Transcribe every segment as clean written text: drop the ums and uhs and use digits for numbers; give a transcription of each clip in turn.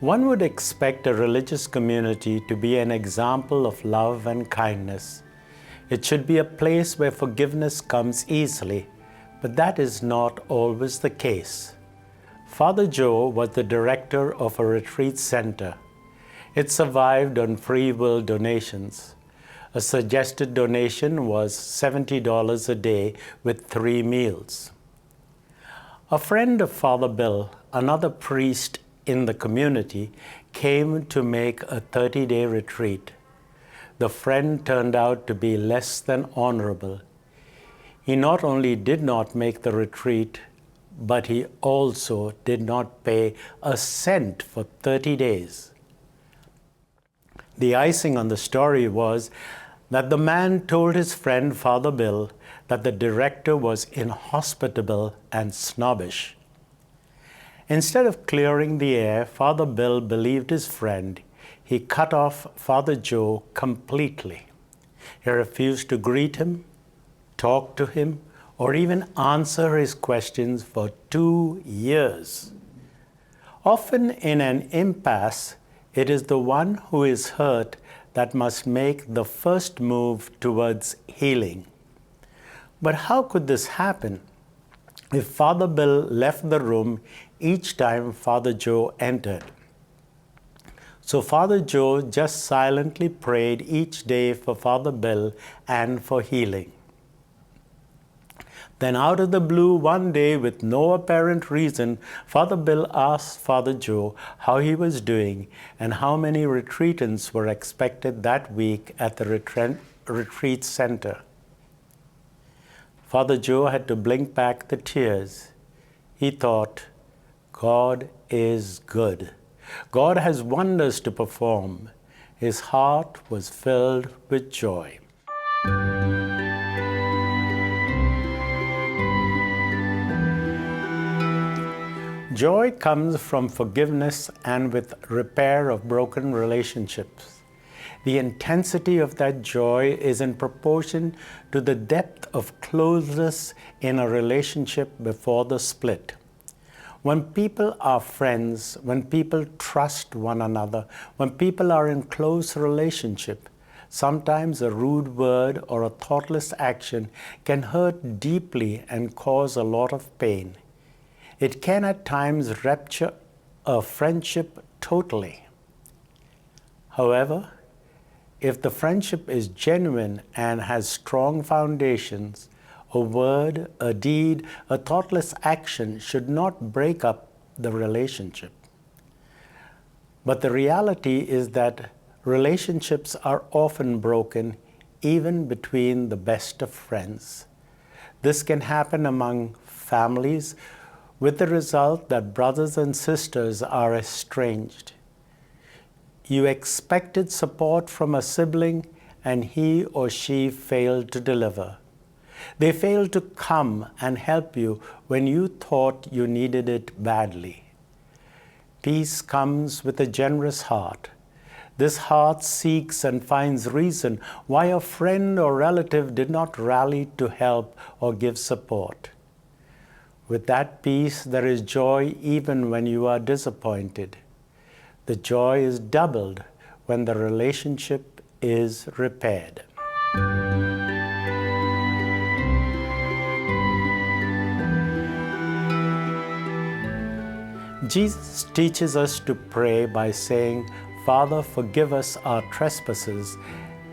One would expect a religious community to be an example of love and kindness. It should be a place where forgiveness comes easily, but that is not always the case. Father Joe was the director of a retreat center. It survived on free will donations. A suggested donation was $70 a day with 3 meals. A friend of Father Bill, another priest in the community, came to make a 30-day retreat. The friend turned out to be less than honorable. He not only did not make the retreat, but he also did not pay a cent for 30 days. The icing on the story was that the man told his friend Father Bill that the director was inhospitable and snobbish. Instead of clearing the air, Father Bill believed his friend. He cut off Father Joe completely. He refused to greet him, talk to him, or even answer his questions for 2 years. Often in an impasse, it is the one who is hurt that must make the first move towards healing. But how could this happen if Father Bill left the room each time Father Joe entered? So Father Joe just silently prayed each day for Father Bill and for healing. Then out of the blue one day, with no apparent reason, Father Bill asked Father Joe how he was doing and how many retreatants were expected that week at the retreat center. Father Joe had to blink back the tears. He thought, God is good. God has wonders to perform. His heart was filled with joy. Joy comes from forgiveness and with repair of broken relationships. The intensity of that joy is in proportion to the depth of closeness in a relationship before the split. When people are friends, when people trust one another, when people are in close relationship, sometimes a rude word or a thoughtless action can hurt deeply and cause a lot of pain. It can at times rupture a friendship totally. However, if the friendship is genuine and has strong foundations, a word, a deed, a thoughtless action should not break up the relationship. But the reality is that relationships are often broken even between the best of friends. This can happen among families, with the result that brothers and sisters are estranged. You expected support from a sibling and he or she failed to deliver. They failed to come and help you when you thought you needed it badly. Peace comes with a generous heart. This heart seeks and finds reason why a friend or relative did not rally to help or give support. With that peace, there is joy even when you are disappointed. The joy is doubled when the relationship is repaired. Jesus teaches us to pray by saying, Father, forgive us our trespasses,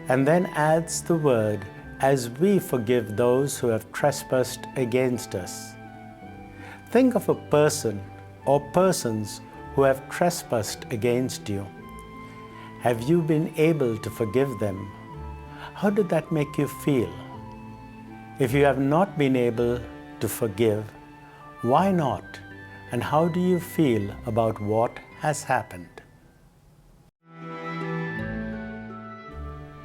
and then adds the word, as we forgive those who have trespassed against us. Think of a person or persons who have trespassed against you. Have you been able to forgive them? How did that make you feel? If you have not been able to forgive, why not? And how do you feel about what has happened?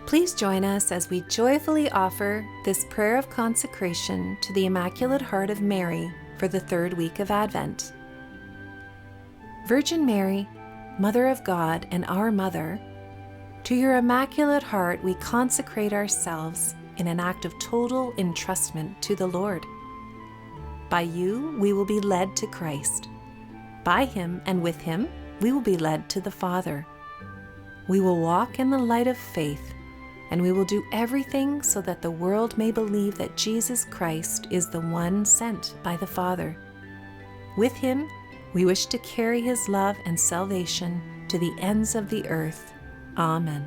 Please join us as we joyfully offer this prayer of consecration to the Immaculate Heart of Mary for the 3rd week of Advent. Virgin Mary, Mother of God and our Mother, to your Immaculate Heart we consecrate ourselves in an act of total entrustment to the Lord. By you we will be led to Christ. By him and with him we will be led to the Father. We will walk in the light of faith, and we will do everything so that the world may believe that Jesus Christ is the one sent by the Father. With him, we wish to carry his love and salvation to the ends of the earth. Amen.